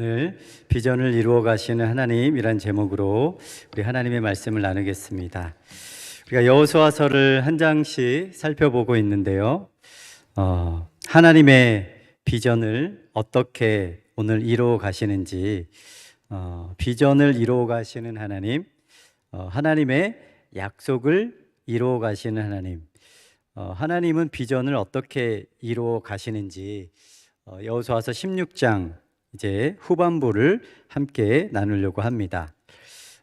오늘 비전을 이루어 가시는 하나님이란 제목으로 우리 하나님의 말씀을 나누겠습니다. 우리가 여호수아서를 한 장씩 살펴보고 있는데요. 하나님의 비전을 어떻게 오늘 이루어 가시는지, 비전을 이루어 가시는 하나님, 하나님의 약속을 이루어 가시는 하나님, 하나님은 비전을 어떻게 이루어 가시는지 여호수아서 16장 이제 후반부를 함께 나누려고 합니다.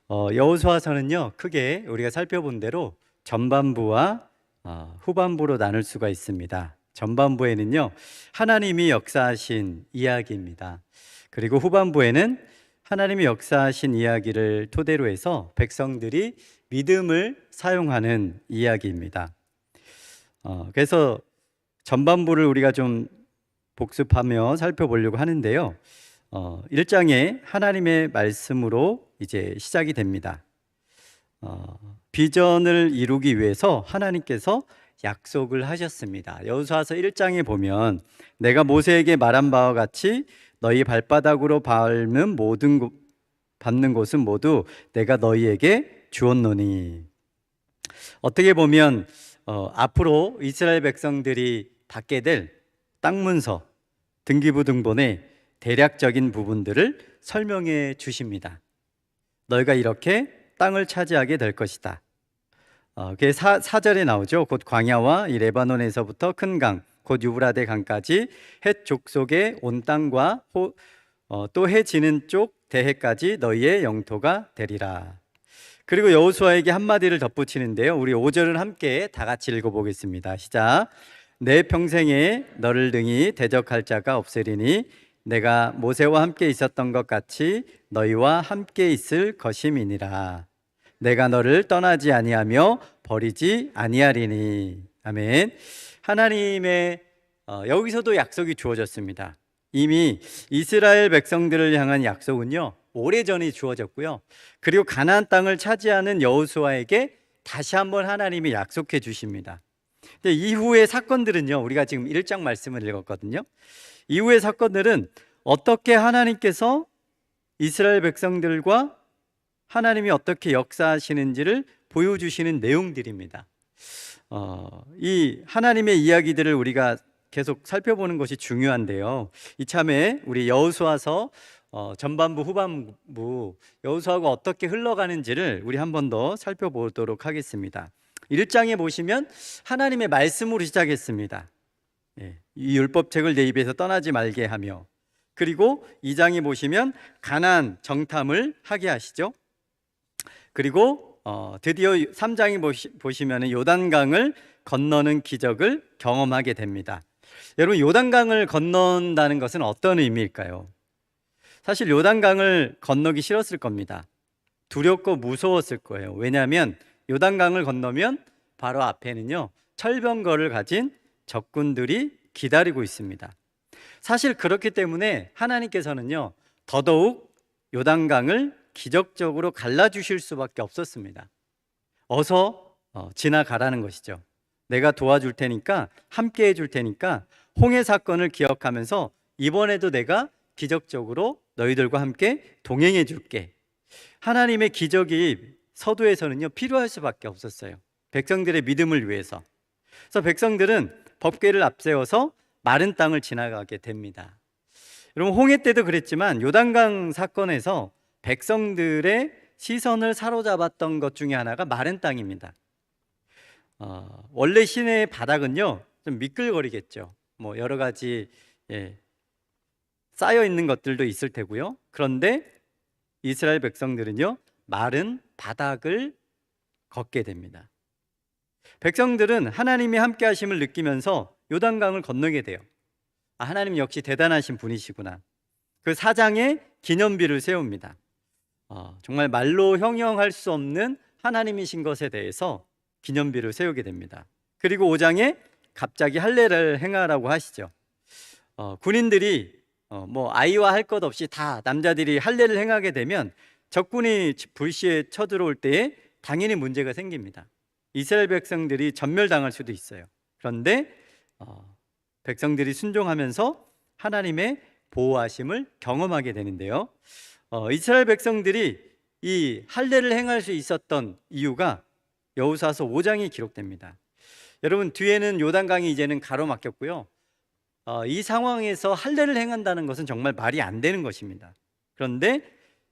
여호수아서는요, 크게 우리가 살펴본 대로 전반부와 후반부로 나눌 수가 있습니다. 전반부에는요, 하나님이 역사하신 이야기입니다. 그리고 후반부에는 하나님이 역사하신 이야기를 토대로 해서 백성들이 믿음을 사용하는 이야기입니다. 그래서 전반부를 우리가 좀 복습하며 살펴보려고 하는데요. 1장에 하나님의 말씀으로 이제 시작이 됩니다. 비전을 이루기 위해서 하나님께서 약속을 하셨습니다. 여호수아서 1장에 보면 내가 모세에게 말한 바와 같이 너희 발바닥으로 밟는 곳은 모두 내가 너희에게 주었노니. 어떻게 보면 앞으로 이스라엘 백성들이 받게 될 땅 문서, 등기부 등본의 대략적인 부분들을 설명해 주십니다. 너희가 이렇게 땅을 차지하게 될 것이다. 그게 4절에 나오죠. 곧 광야와 이 레바논에서부터 큰 강, 곧 유브라데 강까지 헷 족속의 온 땅과 또 해 지는 쪽 대해까지 너희의 영토가 되리라. 그리고 여호수아에게 한마디를 덧붙이는데요. 우리 5절을 함께 다 같이 읽어보겠습니다. 시작. 내 평생에 너를 등이 대적할 자가 없으리니 내가 모세와 함께 있었던 것 같이 너희와 함께 있을 것임이니라. 내가 너를 떠나지 아니하며 버리지 아니하리니. 아멘. 하나님의 여기서도 약속이 주어졌습니다. 이미 이스라엘 백성들을 향한 약속은요, 오래전에 주어졌고요. 그리고 가나안 땅을 차지하는 여호수아에게 다시 한번 하나님이 약속해 주십니다. 근데 이후의 사건들은요, 우리가 지금 1장 말씀을 읽었거든요. 이후의 사건들은 어떻게 하나님께서 이스라엘 백성들과 하나님이 어떻게 역사하시는지를 보여주시는 내용들입니다. 이 하나님의 이야기들을 우리가 계속 살펴보는 것이 중요한데요. 이참에 우리 여호수아서 전반부 후반부 여호수아가 어떻게 흘러가는지를 우리 한 번 더 살펴보도록 하겠습니다. 1장에 보시면 하나님의 말씀으로 시작했습니다. 이 율법책을 내 입에서 떠나지 말게 하며, 그리고 2장에 보시면 가나안 정탐을 하게 하시죠. 그리고 드디어 3장에 보시면 요단강을 건너는 기적을 경험하게 됩니다. 여러분, 요단강을 건넌다는 것은 어떤 의미일까요? 사실 요단강을 건너기 싫었을 겁니다. 두렵고 무서웠을 거예요. 왜냐하면 요단강을 건너면 바로 앞에는요, 철병거를 가진 적군들이 기다리고 있습니다. 사실 그렇기 때문에 하나님께서는요, 더더욱 요단강을 기적적으로 갈라주실 수밖에 없었습니다. 어서 지나가라는 것이죠. 내가 도와줄 테니까, 함께 해줄 테니까 홍해 사건을 기억하면서 이번에도 내가 기적적으로 너희들과 함께 동행해 줄게. 하나님의 기적이 서두에서는요, 필요할 수밖에 없었어요. 백성들의 믿음을 위해서. 그래서 백성들은 법궤를 앞세워서 마른 땅을 지나가게 됩니다. 여러분, 홍해 때도 그랬지만 요단강 사건에서 백성들의 시선을 사로잡았던 것 중에 하나가 마른 땅입니다. 원래 시내의 바닥은요, 좀 미끌거리겠죠. 뭐 여러 가지 쌓여 있는 것들도 있을 테고요. 그런데 이스라엘 백성들은요, 마른 바닥을 걷게 됩니다. 백성들은 하나님이 함께 하심을 느끼면서 요단강을 건너게 돼요. 하나님 역시 대단하신 분이시구나. 그 4장에 기념비를 세웁니다. 정말 말로 형용할 수 없는 하나님이신 것에 대해서 기념비를 세우게 됩니다. 그리고 5장에 갑자기 할례를 행하라고 하시죠. 군인들이 아이와 할 것 없이 다 남자들이 할례를 행하게 되면 적군이 불시에 쳐들어올 때에 당연히 문제가 생깁니다. 이스라엘 백성들이 전멸당할 수도 있어요. 그런데 백성들이 순종하면서 하나님의 보호하심을 경험하게 되는데요. 이스라엘 백성들이 이 할례를 행할 수 있었던 이유가 여호수아서 5장에 기록됩니다. 여러분, 뒤에는 요단강이 이제는 가로막혔고요. 이 상황에서 할례를 행한다는 것은 정말 말이 안 되는 것입니다. 그런데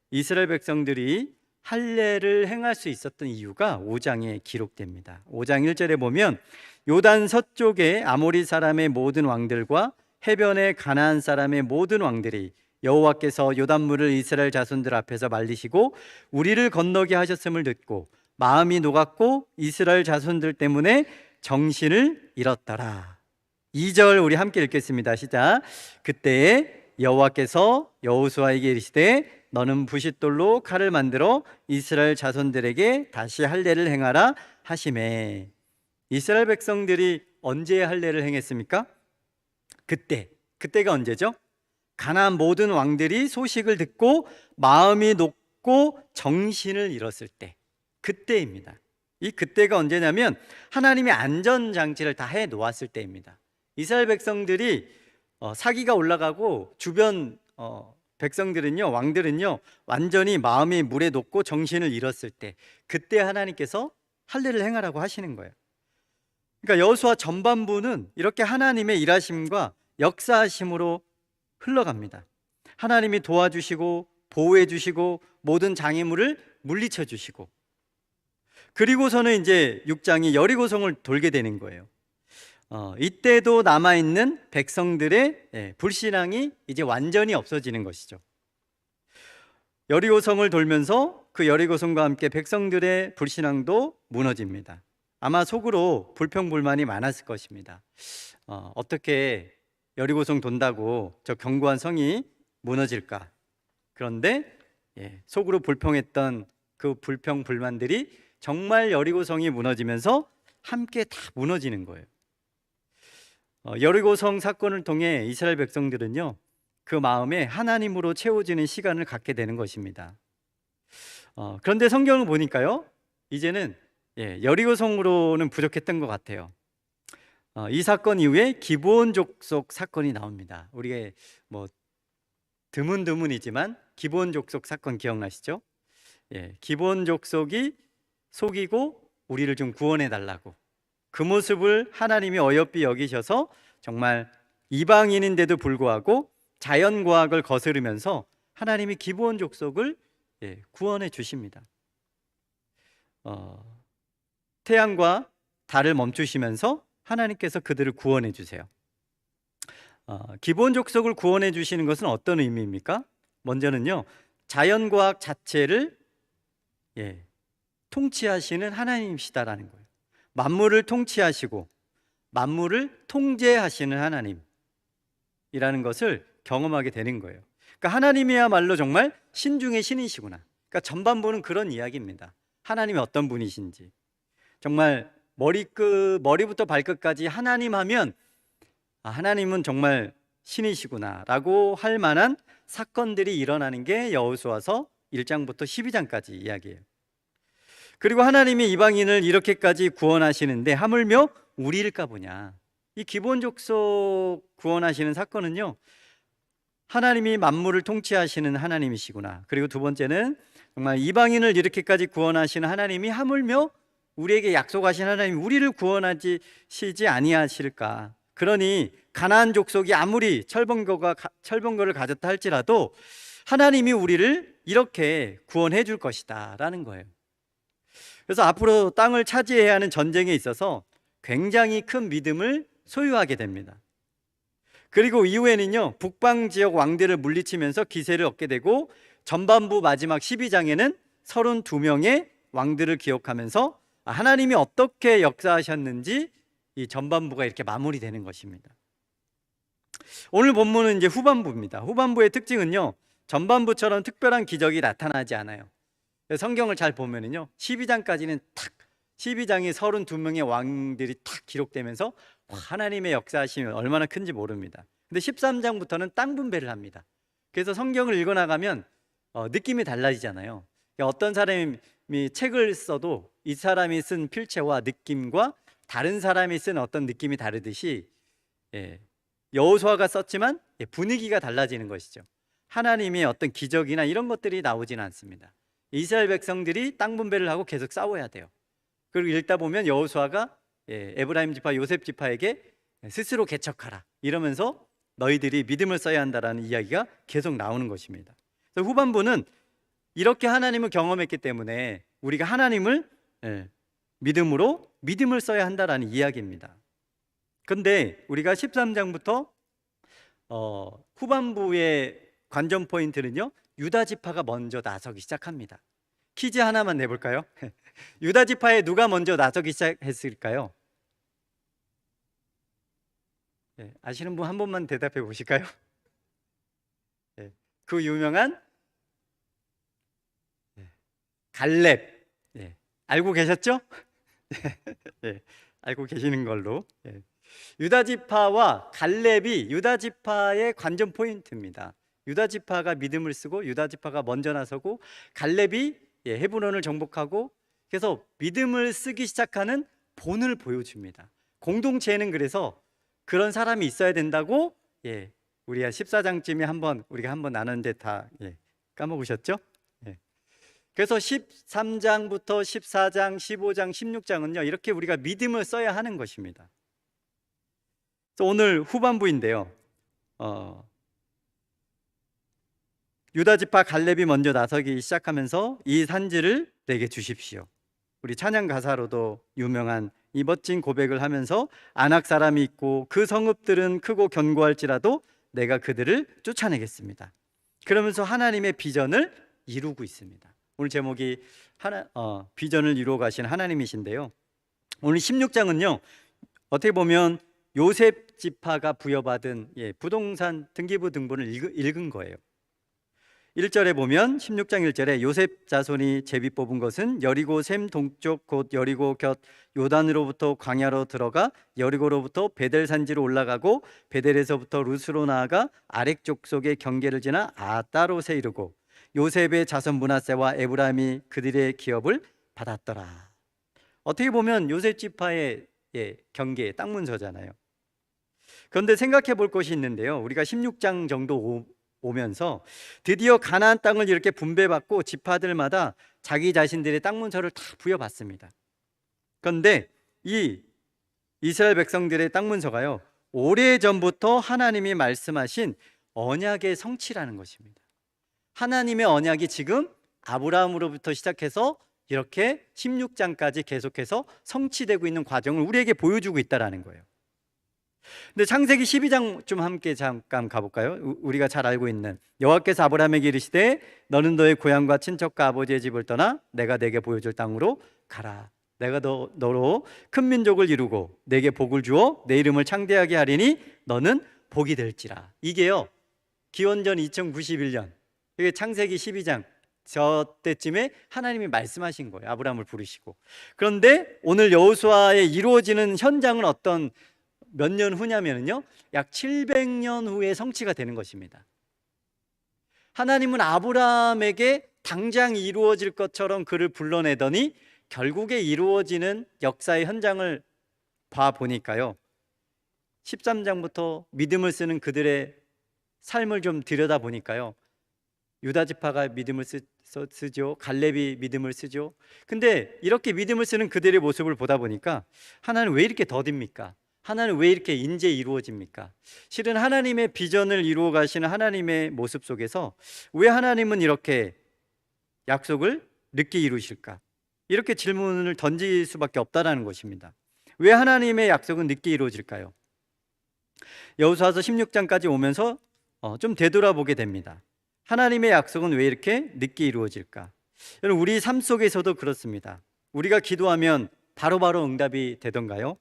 이스라엘 백성들이 할례를 행할 수 있었던 이유가 5장에 기록됩니다. 5장 1절에 보면 요단 서쪽의 아모리 사람의 모든 왕들과 해변의 가나안 사람의 모든 왕들이 여호와께서 요단물을 이스라엘 자손들 앞에서 말리시고 우리를 건너게 하셨음을 듣고 마음이 녹았고 이스라엘 자손들 때문에 정신을 잃었더라. 2절 우리 함께 읽겠습니다. 시작. 그때에 여호와께서 여호수아에게 이르시되 너는 부싯돌로 칼을 만들어 이스라엘 자손들에게 다시 할례를 행하라 하시매. 이스라엘 백성들이 언제 할례를 행했습니까? 그때가 언제죠? 가나안 모든 왕들이 소식을 듣고 마음이 녹고 정신을 잃었을 때, 그때입니다. 이 그때가 언제냐면 하나님이 안전장치를 다 해 놓았을 때입니다. 이스라엘 백성들이 사기가 올라가고 주변 백성들은요, 왕들은요, 완전히 마음이 물에 녹고 정신을 잃었을 때, 그때 하나님께서 할례를 행하라고 하시는 거예요. 그러니까 여호수아 전반부는 이렇게 하나님의 일하심과 역사하심으로 흘러갑니다. 하나님이 도와주시고 보호해 주시고 모든 장애물을 물리쳐 주시고, 그리고서는 이제 6장이 여리고성을 돌게 되는 거예요. 이때도 남아있는 백성들의 불신앙이 이제 완전히 없어지는 것이죠. 여리고성을 돌면서 그 여리고성과 함께 백성들의 불신앙도 무너집니다. 아마 속으로 불평불만이 많았을 것입니다. 어떻게 여리고성 돈다고 저 견고한 성이 무너질까? 그런데 속으로 불평했던 그 불평불만들이 정말 여리고성이 무너지면서 함께 다 무너지는 거예요. 여리고성 사건을 통해 이스라엘 백성들은요, 그 마음에 하나님으로 채워지는 시간을 갖게 되는 것입니다. 그런데 성경을 보니까요, 이제는 여리고성으로는 부족했던 것 같아요. 이 사건 이후에 기브온 족속 사건이 나옵니다. 우리가 뭐 드문드문이지만 기브온 족속 사건 기억나시죠? 기브온 족속이 속이고 우리를 좀 구원해 달라고, 그 모습을 하나님이 어여삐 여기셔서 정말 이방인인데도 불구하고 자연과학을 거스르면서 하나님이 기브온 족속을 구원해 주십니다. 태양과 달을 멈추시면서 하나님께서 그들을 구원해 주세요. 기브온 족속을 구원해 주시는 것은 어떤 의미입니까? 먼저는요, 자연과학 자체를 통치하시는 하나님이시다라는 거예요. 만물을 통치하시고 만물을 통제하시는 하나님이라는 것을 경험하게 되는 거예요. 그러니까 하나님이야말로 정말 신 중의 신이시구나. 그러니까 전반부는 그런 이야기입니다. 하나님이 어떤 분이신지, 정말 머리부터 발끝까지 하나님 하면 하나님은 정말 신이시구나 라고 할 만한 사건들이 일어나는 게 여호수아서 1장부터 12장까지 이야기예요. 그리고 하나님이 이방인을 이렇게까지 구원하시는데 하물며 우리일까 보냐. 이 기브온 족속 구원하시는 사건은요, 하나님이 만물을 통치하시는 하나님이시구나. 그리고 두 번째는 정말 이방인을 이렇게까지 구원하시는 하나님이 하물며 우리에게 약속하신 하나님, 우리를 구원하시지 아니하실까. 그러니 가나안 족속이 아무리 철번거를 가졌다 할지라도 하나님이 우리를 이렇게 구원해 줄 것이다 라는 거예요. 그래서 앞으로 땅을 차지해야 하는 전쟁에 있어서 굉장히 큰 믿음을 소유하게 됩니다. 그리고 이후에는요, 북방 지역 왕들을 물리치면서 기세를 얻게 되고, 전반부 마지막 12장에는 32명의 왕들을 기억하면서 하나님이 어떻게 역사하셨는지 이 전반부가 이렇게 마무리되는 것입니다. 오늘 본문은 이제 후반부입니다. 후반부의 특징은요, 전반부처럼 특별한 기적이 나타나지 않아요. 성경을 잘 보면은요, 12장까지는 12장에 32명의 왕들이 탁 기록되면서 하나님의 역사하심이 얼마나 큰지 모릅니다. 근데 13장부터는 땅 분배를 합니다. 그래서 성경을 읽어나가면 느낌이 달라지잖아요. 어떤 사람이 책을 써도 이 사람이 쓴 필체와 느낌과 다른 사람이 쓴 어떤 느낌이 다르듯이 여호수아가 썼지만 분위기가 달라지는 것이죠. 하나님의 어떤 기적이나 이런 것들이 나오지는 않습니다. 이스라엘 백성들이 땅 분배를 하고 계속 싸워야 돼요. 그리고 읽다 보면 여호수아가 에브라임 지파, 요셉 지파에게 스스로 개척하라 이러면서 너희들이 믿음을 써야 한다라는 이야기가 계속 나오는 것입니다. 그래서 후반부는 이렇게 하나님을 경험했기 때문에 우리가 하나님을 믿음으로 믿음을 써야 한다라는 이야기입니다. 근데 우리가 13장부터 후반부의 관전 포인트는요, 유다 지파가 먼저 나서기 시작합니다. 퀴즈 하나만 내볼까요? 유다 지파에 누가 먼저 나서기 시작했을까요? 아시는 분 한 번만 대답해 보실까요? 그 유명한 갈렙. 알고 계셨죠? 알고 계시는 걸로. 유다 지파와 갈렙이 유다 지파의 관전 포인트입니다. 유다 지파가 믿음을 쓰고 유다 지파가 먼저 나서고 갈렙이 헤브론을 정복하고, 그래서 믿음을 쓰기 시작하는 본을 보여줍니다. 공동체에는 그래서 그런 사람이 있어야 된다고 우리가 14장쯤에 우리가 한번 나눴는데 다 까먹으셨죠? 그래서 13장부터 14장, 15장, 16장은요 이렇게 우리가 믿음을 써야 하는 것입니다. 그래서 오늘 후반부인데요, 유다 지파 갈렙이 먼저 나서기 시작하면서 이 산지를 내게 주십시오. 우리 찬양 가사로도 유명한 이 멋진 고백을 하면서 안악 사람이 있고 그 성읍들은 크고 견고할지라도 내가 그들을 쫓아내겠습니다. 그러면서 하나님의 비전을 이루고 있습니다. 오늘 제목이 비전을 이루어 가신 하나님이신데요, 오늘 16장은요 어떻게 보면 요셉 지파가 부여받은 부동산 등기부 등본을 읽은 거예요. 1절에 보면 16장 1절에 요셉 자손이 제비 뽑은 것은 여리고 샘 동쪽 곧 여리고 곁 요단으로부터 광야로 들어가 여리고로부터 베델 산지로 올라가고 베델에서부터 루스로 나아가 아렉 족속의 경계를 지나 아따롯에 이르고 요셉의 자손 므낫세와 에브라임이 그들의 기업을 받았더라. 어떻게 보면 요셉 지파의 경계 땅 문서잖아요. 그런데 생각해 볼 것이 있는데요, 우리가 16장 정도 오면서 드디어 가나안 땅을 이렇게 분배받고 지파들마다 자기 자신들의 땅 문서를 다 부여받습니다. 그런데 이 이스라엘 백성들의 땅 문서가요 오래전부터 하나님이 말씀하신 언약의 성취라는 것입니다. 하나님의 언약이 지금 아브라함으로부터 시작해서 이렇게 16장까지 계속해서 성취되고 있는 과정을 우리에게 보여주고 있다는 거예요. 근데 창세기 12장 좀 함께 잠깐 가볼까요? 우리가 잘 알고 있는 여호와께서 아브라함에게 이르시되 너는 너의 고향과 친척과 아버지의 집을 떠나 내가 내게 보여줄 땅으로 가라. 내가 너로 큰 민족을 이루고 내게 복을 주어 내 이름을 창대하게 하리니 너는 복이 될지라. 이게요 기원전 2091년 이게 창세기 12장 저 때쯤에 하나님이 말씀하신 거예요. 아브라함을 부르시고. 그런데 오늘 여호수아에 이루어지는 현장은 어떤 몇 년 후냐면요 약 700년 후에 성취가 되는 것입니다. 하나님은 아브라함에게 당장 이루어질 것처럼 그를 불러내더니 결국에 이루어지는 역사의 현장을 봐보니까요 13장부터 믿음을 쓰는 그들의 삶을 좀 들여다보니까요 유다 지파가 믿음을 쓰죠. 갈렙이 믿음을 쓰죠. 근데 이렇게 믿음을 쓰는 그들의 모습을 보다 보니까 하나는 왜 이렇게 더딥니까? 하나는 왜 이렇게 인재 이루어집니까? 실은 하나님의 비전을 이루어 가시는 하나님의 모습 속에서 왜 하나님은 이렇게 약속을 늦게 이루실까? 이렇게 질문을 던질 수밖에 없다는 것입니다. 왜 하나님의 약속은 늦게 이루어질까요? 여호수아서 16장까지 오면서 좀 되돌아보게 됩니다. 하나님의 약속은 왜 이렇게 늦게 이루어질까? 여러분 우리 삶 속에서도 그렇습니다. 우리가 기도하면 바로바로 응답이 되던가요?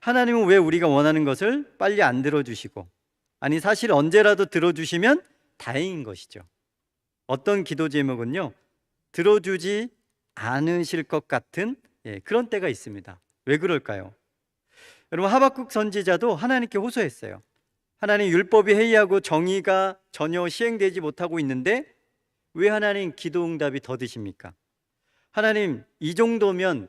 하나님은 왜 우리가 원하는 것을 빨리 안 들어주시고, 아니 사실 언제라도 들어주시면 다행인 것이죠. 어떤 기도 제목은요 들어주지 않으실 것 같은 그런 때가 있습니다. 왜 그럴까요? 여러분 하박국 선지자도 하나님께 호소했어요. 하나님 율법이 해이하고 정의가 전혀 시행되지 못하고 있는데 왜 하나님 기도 응답이 더디십니까? 하나님 이 정도면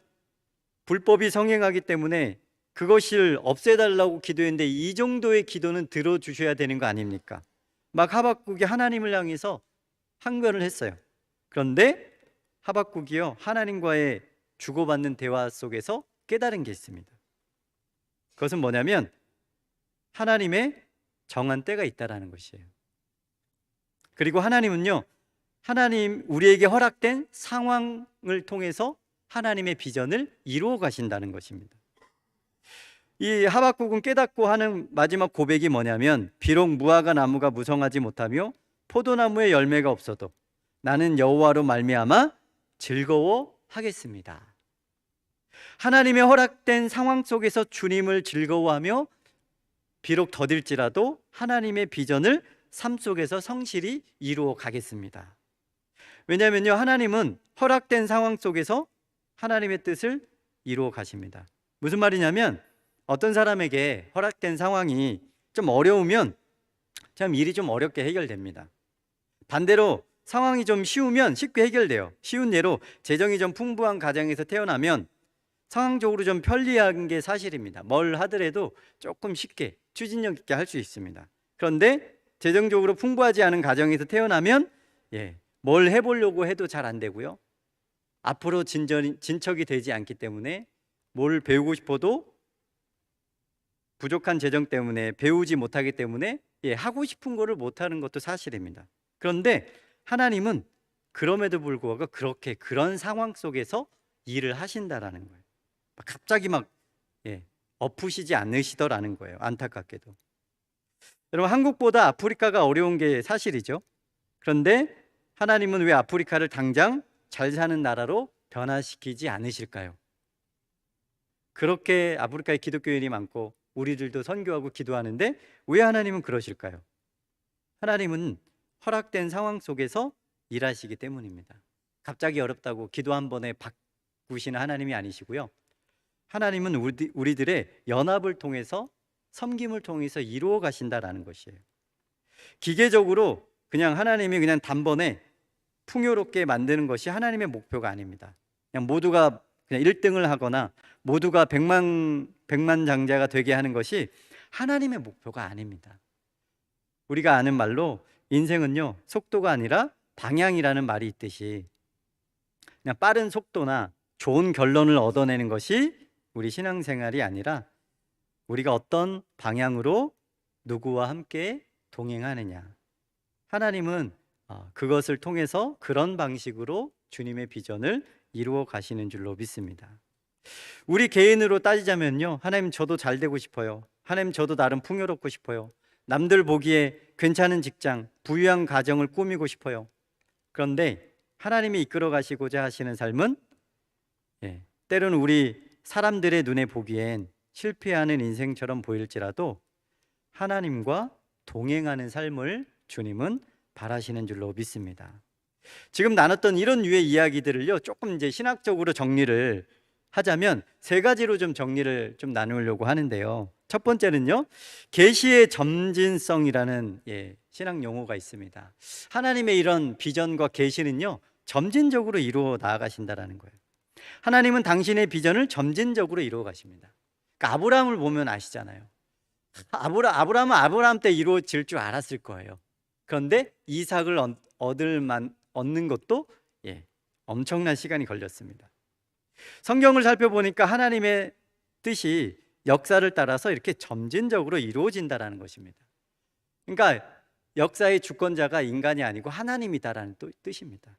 불법이 성행하기 때문에 그것을 없애달라고 기도했는데 이 정도의 기도는 들어주셔야 되는 거 아닙니까? 막 하박국이 하나님을 향해서 항변을 했어요. 그런데 하박국이요, 하나님과의 주고받는 대화 속에서 깨달은 게 있습니다. 그것은 뭐냐면 하나님의 정한 때가 있다라는 것이에요. 그리고 하나님은요, 하나님 우리에게 허락된 상황을 통해서 하나님의 비전을 이루어 가신다는 것입니다. 이 하박국은 깨닫고 하는 마지막 고백이 뭐냐면, 비록 무화과 나무가 무성하지 못하며 포도나무에 열매가 없어도 나는 여호와로 말미암아 즐거워하겠습니다. 하나님의 허락된 상황 속에서 주님을 즐거워하며 비록 더딜지라도 하나님의 비전을 삶 속에서 성실히 이루어 가겠습니다. 왜냐하면요, 하나님은 허락된 상황 속에서 하나님의 뜻을 이루어 가십니다. 무슨 말이냐면, 어떤 사람에게 허락된 상황이 좀 어려우면 참 일이 좀 어렵게 해결됩니다. 반대로 상황이 좀 쉬우면 쉽게 해결돼요. 쉬운 예로 재정이 좀 풍부한 가정에서 태어나면 상황적으로 좀 편리한 게 사실입니다. 뭘 하더라도 조금 쉽게 추진력 있게 할 수 있습니다. 그런데 재정적으로 풍부하지 않은 가정에서 태어나면 뭘 해보려고 해도 잘 안 되고요, 앞으로 진척이 되지 않기 때문에 뭘 배우고 싶어도 부족한 재정 때문에 배우지 못하기 때문에 하고 싶은 거를 못하는 것도 사실입니다. 그런데 하나님은 그럼에도 불구하고 그런 상황 속에서 일을 하신다라는 거예요. 갑자기 막 엎으시지 않으시더라는 거예요. 안타깝게도. 여러분, 한국보다 아프리카가 어려운 게 사실이죠. 그런데 하나님은 왜 아프리카를 당장 잘 사는 나라로 변화시키지 않으실까요? 그렇게 아프리카에 기독교인이 많고 우리들도 선교하고 기도하는데 왜 하나님은 그러실까요? 하나님은 허락된 상황 속에서 일하시기 때문입니다. 갑자기 어렵다고 기도 한 번에 바꾸시는 하나님이 아니시고요, 하나님은 우리들의 연합을 통해서, 섬김을 통해서 이루어 가신다라는 것이에요. 기계적으로 그냥 하나님이 그냥 단번에 풍요롭게 만드는 것이 하나님의 목표가 아닙니다. 그냥 모두가 그냥 1등을 하거나 모두가 백만장자가 되게 하는 것이 하나님의 목표가 아닙니다. 우리가 아는 말로 인생은요, 속도가 아니라 방향이라는 말이 있듯이 그냥 빠른 속도나 좋은 결론을 얻어내는 것이 우리 신앙생활이 아니라 우리가 어떤 방향으로 누구와 함께 동행하느냐, 하나님은 그것을 통해서 그런 방식으로 주님의 비전을 이루어 가시는 줄로 믿습니다. 우리 개인으로 따지자면요, 하나님 저도 잘 되고 싶어요. 하나님 저도 나름 풍요롭고 싶어요. 남들 보기에 괜찮은 직장, 부유한 가정을 꾸미고 싶어요. 그런데 하나님이 이끌어 가시고자 하시는 삶은 때로는 우리 사람들의 눈에 보기엔 실패하는 인생처럼 보일지라도 하나님과 동행하는 삶을 주님은 바라시는 줄로 믿습니다. 지금 나눴던 이런 류의 이야기들을요, 조금 이제 신학적으로 정리를 하자면 세 가지로 좀 정리를 좀 나누려고 하는데요. 첫 번째는요, 계시의 점진성이라는 신학 용어가 있습니다. 하나님의 이런 비전과 계시는요, 점진적으로 이루어 나아가신다라는 거예요. 하나님은 당신의 비전을 점진적으로 이루어 가십니다. 그러니까 아브라함을 보면 아시잖아요. 아브라함은 아브라함 때 이루어질 줄 알았을 거예요. 그런데 이삭을 얻는 것도 엄청난 시간이 걸렸습니다. 성경을 살펴보니까 하나님의 뜻이 역사를 따라서 이렇게 점진적으로 이루어진다라는 것입니다. 그러니까 역사의 주권자가 인간이 아니고 하나님이다라는 뜻입니다.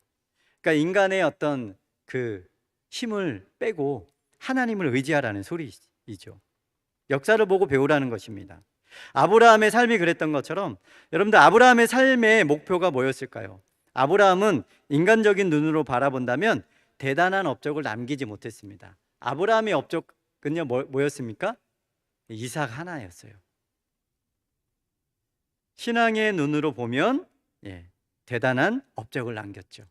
그러니까 인간의 어떤 그 힘을 빼고 하나님을 의지하라는 소리이죠. 역사를 보고 배우라는 것입니다. 아브라함의 삶이 그랬던 것처럼 여러분들, 아브라함의 삶의 목표가 뭐였을까요? 아브라함은 인간적인 눈으로 바라본다면 대단한 업적을 남기지 못했습니다. 아브라함의 업적은요, 뭐였습니까? 이삭 하나였어요. 신앙의 눈으로 보면 대단한 업적을 남겼죠.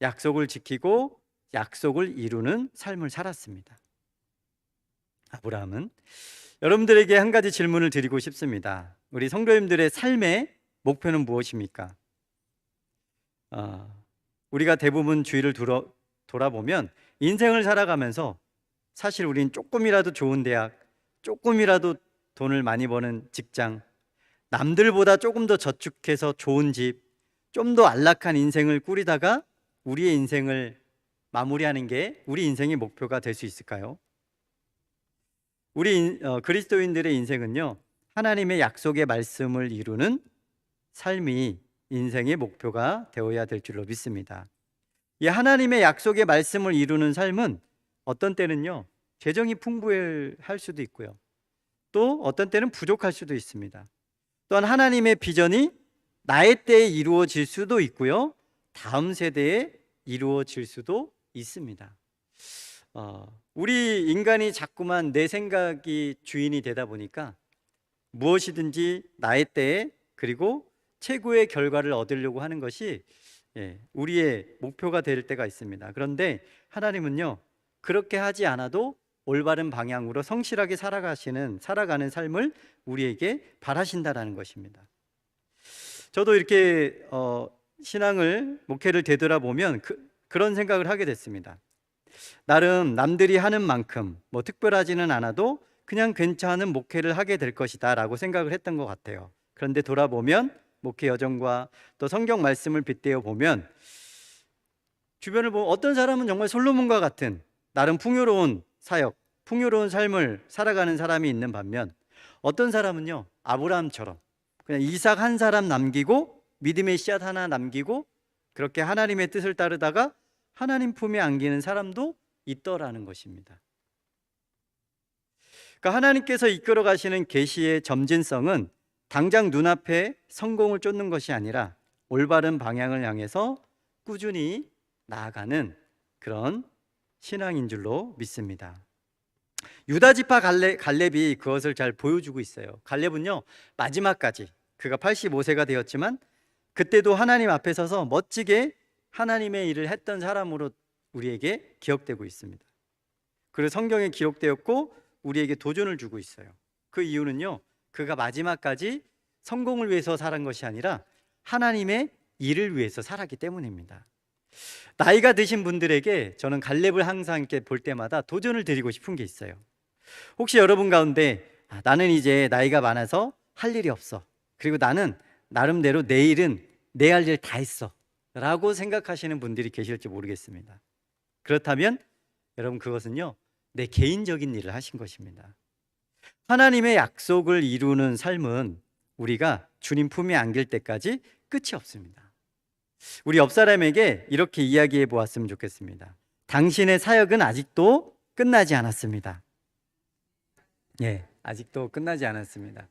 약속을 지키고 약속을 이루는 삶을 살았습니다. 아브라함은. 여러분들에게 한 가지 질문을 드리고 싶습니다. 우리 성도님들의 삶의 목표는 무엇입니까? 우리가 대부분 주위를 돌아보면 인생을 살아가면서 사실 우린 조금이라도 좋은 대학, 조금이라도 돈을 많이 버는 직장, 남들보다 조금 더 저축해서 좋은 집, 좀 더 안락한 인생을 꾸리다가 우리의 인생을 마무리하는 게 우리 인생의 목표가 될 수 있을까요? 그리스도인들의 인생은요, 하나님의 약속의 말씀을 이루는 삶이 인생의 목표가 되어야 될 줄로 믿습니다. 이 하나님의 약속의 말씀을 이루는 삶은 어떤 때는요, 재정이 풍부할 수도 있고요, 또 어떤 때는 부족할 수도 있습니다. 또한 하나님의 비전이 나의 때에 이루어질 수도 있고요, 다음 세대에 이루어질 수도 있습니다. 우리 인간이 자꾸만 내 생각이 주인이 되다 보니까 무엇이든지 나의 때에, 그리고 최고의 결과를 얻으려고 하는 것이 우리의 목표가 될 때가 있습니다. 그런데 하나님은요, 그렇게 하지 않아도 올바른 방향으로 성실하게 살아가는 삶을 우리에게 바라신다라는 것입니다. 저도 이렇게 목회를 되돌아보면 그런 생각을 하게 됐습니다. 나름 남들이 하는 만큼 특별하지는 않아도 그냥 괜찮은 목회를 하게 될 것이다 라고 생각을 했던 것 같아요. 그런데 돌아보면 목회 여정과 또 성경 말씀을 빗대어 보면, 주변을 보면 어떤 사람은 정말 솔로몬과 같은 나름 풍요로운 사역, 풍요로운 삶을 살아가는 사람이 있는 반면, 어떤 사람은요, 아브라함처럼 그냥 이삭 한 사람 남기고 믿음의 씨앗 하나 남기고 그렇게 하나님의 뜻을 따르다가 하나님 품에 안기는 사람도 있더라는 것입니다. 그러니까 하나님께서 이끌어 가시는 계시의 점진성은 당장 눈앞에 성공을 쫓는 것이 아니라 올바른 방향을 향해서 꾸준히 나아가는 그런 신앙인 줄로 믿습니다. 유다 지파 갈렙이 그것을 잘 보여주고 있어요. 갈렙은요, 마지막까지, 그가 85세가 되었지만 그때도 하나님 앞에 서서 멋지게 하나님의 일을 했던 사람으로 우리에게 기억되고 있습니다. 그리고 성경에 기록되었고 우리에게 도전을 주고 있어요. 그 이유는요, 그가 마지막까지 성공을 위해서 살은 것이 아니라 하나님의 일을 위해서 살았기 때문입니다. 나이가 드신 분들에게 저는 갈렙을 항상 이렇게 볼 때마다 도전을 드리고 싶은 게 있어요. 혹시 여러분 가운데 나는 이제 나이가 많아서 할 일이 없어, 그리고 나는 나름대로 내 일은 내 할 일 다 했어 라고 생각하시는 분들이 계실지 모르겠습니다. 그렇다면 여러분, 그것은요, 내 개인적인 일을 하신 것입니다. 하나님의 약속을 이루는 삶은 우리가 주님 품에 안길 때까지 끝이 없습니다. 우리 옆 사람에게 이렇게 이야기해 보았으면 좋겠습니다. 당신의 사역은 아직도 끝나지 않았습니다. 아직도 끝나지 않았습니다.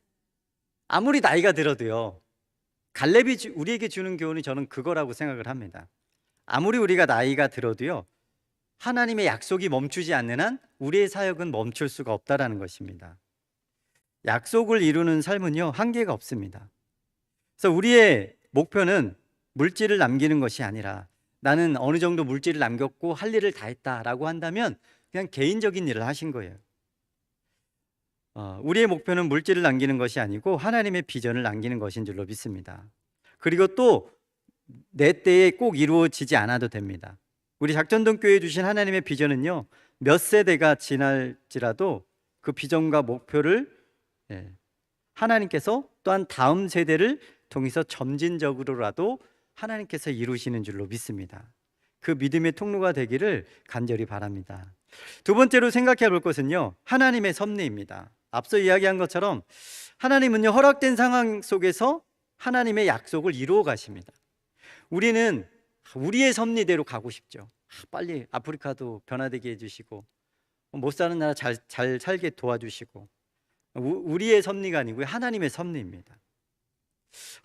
아무리 나이가 들어도요, 갈렙이 우리에게 주는 교훈이 저는 그거라고 생각을 합니다. 아무리 우리가 나이가 들어도요, 하나님의 약속이 멈추지 않는 한 우리의 사역은 멈출 수가 없다라는 것입니다. 약속을 이루는 삶은요, 한계가 없습니다. 그래서 우리의 목표는 물질을 남기는 것이 아니라, 나는 어느 정도 물질을 남겼고 할 일을 다 했다라고 한다면 그냥 개인적인 일을 하신 거예요. 우리의 목표는 물질을 남기는 것이 아니고 하나님의 비전을 남기는 것인 줄로 믿습니다. 그리고 또 내 때에 꼭 이루어지지 않아도 됩니다. 우리 작전동교회에 주신 하나님의 비전은요, 몇 세대가 지날지라도 그 비전과 목표를 하나님께서 또한 다음 세대를 통해서 점진적으로라도 하나님께서 이루시는 줄로 믿습니다. 그 믿음의 통로가 되기를 간절히 바랍니다. 두 번째로 생각해 볼 것은요, 하나님의 섭리입니다. 앞서 이야기한 것처럼 하나님은요, 허락된 상황 속에서 하나님의 약속을 이루어 가십니다. 우리는 우리의 섭리대로 가고 싶죠. 빨리 아프리카도 변화되게 해주시고 못 사는 나라 잘 살게 도와주시고, 우리의 섭리가 아니고요, 하나님의 섭리입니다.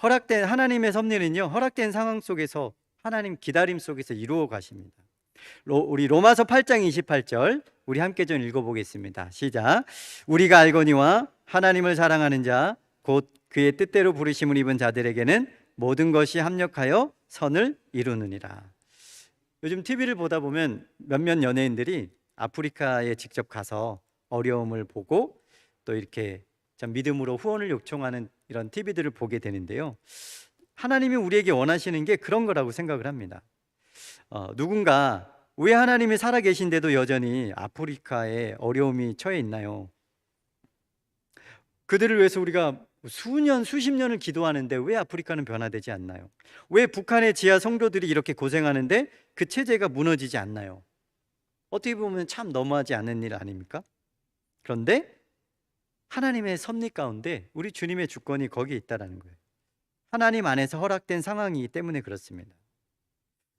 허락된 하나님의 섭리는요, 허락된 상황 속에서 하나님 기다림 속에서 이루어 가십니다. 우리 로마서 8장 28절 우리 함께 좀 읽어보겠습니다. 시작. 우리가 알거니와 하나님을 사랑하는 자 곧 그의 뜻대로 부르심을 입은 자들에게는 모든 것이 합력하여 선을 이루느니라. 요즘 TV를 보다 보면 몇몇 연예인들이 아프리카에 직접 가서 어려움을 보고 또 이렇게 참 믿음으로 후원을 요청하는 이런 TV들을 보게 되는데요, 하나님이 우리에게 원하시는 게 그런 거라고 생각을 합니다. 누군가 왜 하나님이 살아계신데도 여전히 아프리카에 어려움이 처해 있나요? 그들을 위해서 우리가 수년, 수십 년을 기도하는데 왜 아프리카는 변화되지 않나요? 왜 북한의 지하 성도들이 이렇게 고생하는데 그 체제가 무너지지 않나요? 어떻게 보면 참 너무하지 않은 일 아닙니까? 그런데 하나님의 섭리 가운데 우리 주님의 주권이 거기에 있다는 거예요. 하나님 안에서 허락된 상황이기 때문에 그렇습니다.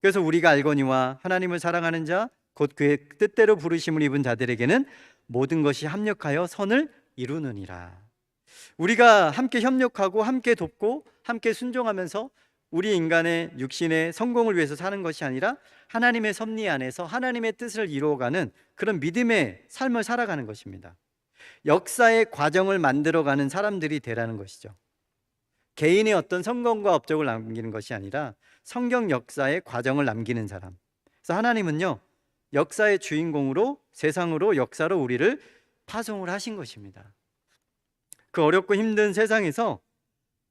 그래서 우리가 알거니와 하나님을 사랑하는 자, 곧 그의 뜻대로 부르심을 입은 자들에게는 모든 것이 합력하여 선을 이루느니라. 우리가 함께 협력하고 함께 돕고 함께 순종하면서 우리 인간의 육신의 성공을 위해서 사는 것이 아니라 하나님의 섭리 안에서 하나님의 뜻을 이루어가는 그런 믿음의 삶을 살아가는 것입니다. 역사의 과정을 만들어가는 사람들이 되라는 것이죠. 개인의 어떤 성공과 업적을 남기는 것이 아니라 성경 역사의 과정을 남기는 사람. 그래서 하나님은요, 역사의 주인공으로 세상으로 역사로 우리를 파송을 하신 것입니다. 그 어렵고 힘든 세상에서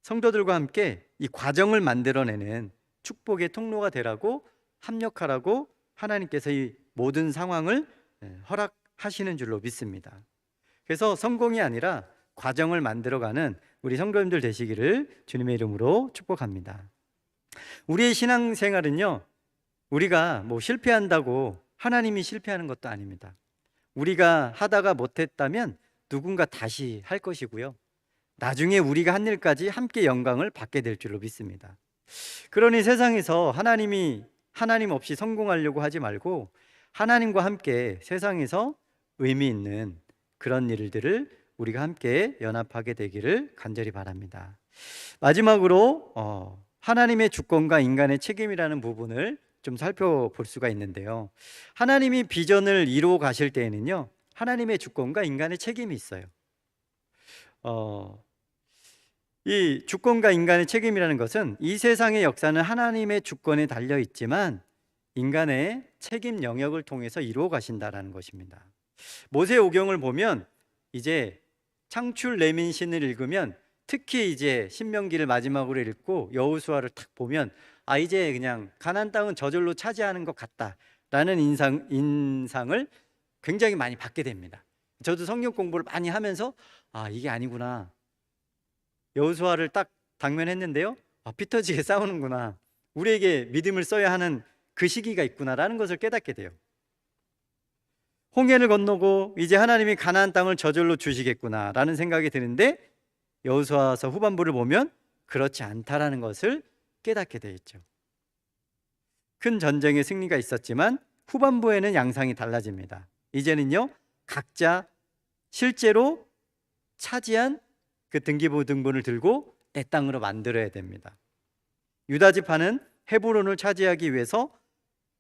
성도들과 함께 이 과정을 만들어내는 축복의 통로가 되라고 합력하라고 하나님께서 이 모든 상황을 허락하시는 줄로 믿습니다. 그래서 성공이 아니라 과정을 만들어가는 우리 성도님들 되시기를 주님의 이름으로 축복합니다. 우리의 신앙생활은요, 우리가 뭐 실패한다고 하나님이 실패하는 것도 아닙니다. 우리가 하다가 못했다면 누군가 다시 할 것이고요, 나중에 우리가 한 일까지 함께 영광을 받게 될 줄로 믿습니다. 그러니 세상에서 하나님 없이 성공하려고 하지 말고 하나님과 함께 세상에서 의미 있는 그런 일들을 우리가 함께 연합하게 되기를 간절히 바랍니다. 마지막으로 하나님의 주권과 인간의 책임이라는 부분을 좀 살펴볼 수가 있는데요, 하나님이 비전을 이루어 가실 때에는요, 하나님의 주권과 인간의 책임이 있어요. 이 주권과 인간의 책임이라는 것은 이 세상의 역사는 하나님의 주권에 달려 있지만 인간의 책임 영역을 통해서 이루어 가신다라는 것입니다. 모세오경을 보면 이제 창출 레민신을 읽으면, 특히 이제 신명기를 마지막으로 읽고 여호수아를 딱 보면 이제 그냥 가나안 땅은 저절로 차지하는 것 같다라는 인상을 굉장히 많이 받게 됩니다. 저도 성경 공부를 많이 하면서 이게 아니구나, 여호수아를 딱 당면했는데요, 피터지게 싸우는구나, 우리에게 믿음을 써야 하는 그 시기가 있구나라는 것을 깨닫게 돼요. 홍해를 건너고 이제 하나님이 가나안 땅을 저절로 주시겠구나라는 생각이 드는데 여호수아서 후반부를 보면 그렇지 않다라는 것을 깨닫게 되어 있죠. 큰 전쟁의 승리가 있었지만 후반부에는 양상이 달라집니다. 이제는요, 각자 실제로 차지한 그 등기부 등본을 들고 내 땅으로 만들어야 됩니다. 유다 지파는 헤브론을 차지하기 위해서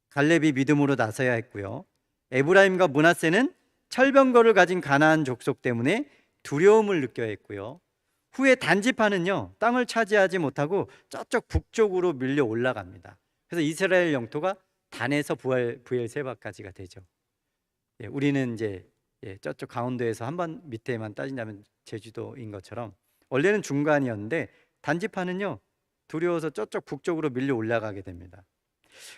갈렙이 믿음으로 나서야 했고요, 에브라임과 므낫세는 철병거를 가진 가나안 족속 때문에 두려움을 느껴야 했고요, 후에 단지파는요, 땅을 차지하지 못하고 저쪽 북쪽으로 밀려 올라갑니다. 그래서 이스라엘 영토가 단에서 브엘세바까지가 되죠. 우리는 이제 저쪽 강원도에서 한번 밑에만 따진다면 제주도인 것처럼 원래는 중간이었는데 단지파는요, 두려워서 저쪽 북쪽으로 밀려 올라가게 됩니다.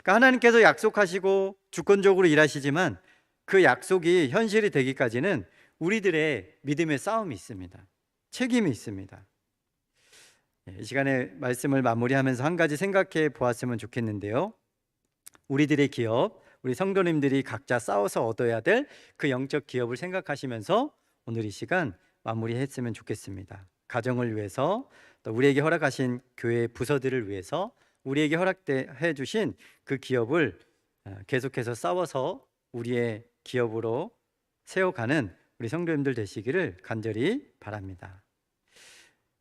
그러니까 하나님께서 약속하시고 주권적으로 일하시지만 그 약속이 현실이 되기까지는 우리들의 믿음의 싸움이 있습니다. 책임이 있습니다. 이 시간에 말씀을 마무리하면서 한 가지 생각해 보았으면 좋겠는데요, 우리들의 기업, 우리 성도님들이 각자 싸워서 얻어야 될 그 영적 기업을 생각하시면서 오늘 이 시간 마무리했으면 좋겠습니다. 가정을 위해서, 또 우리에게 허락하신 교회 부서들을 위해서 우리에게 허락해 주신 그 기업을 계속해서 싸워서 우리의 기업으로 세워가는 우리 성도님들 되시기를 간절히 바랍니다.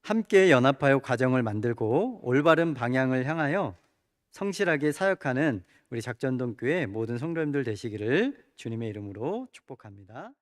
함께 연합하여 가정을 만들고 올바른 방향을 향하여 성실하게 사역하는 우리 작전동교회 모든 성도님들 되시기를 주님의 이름으로 축복합니다.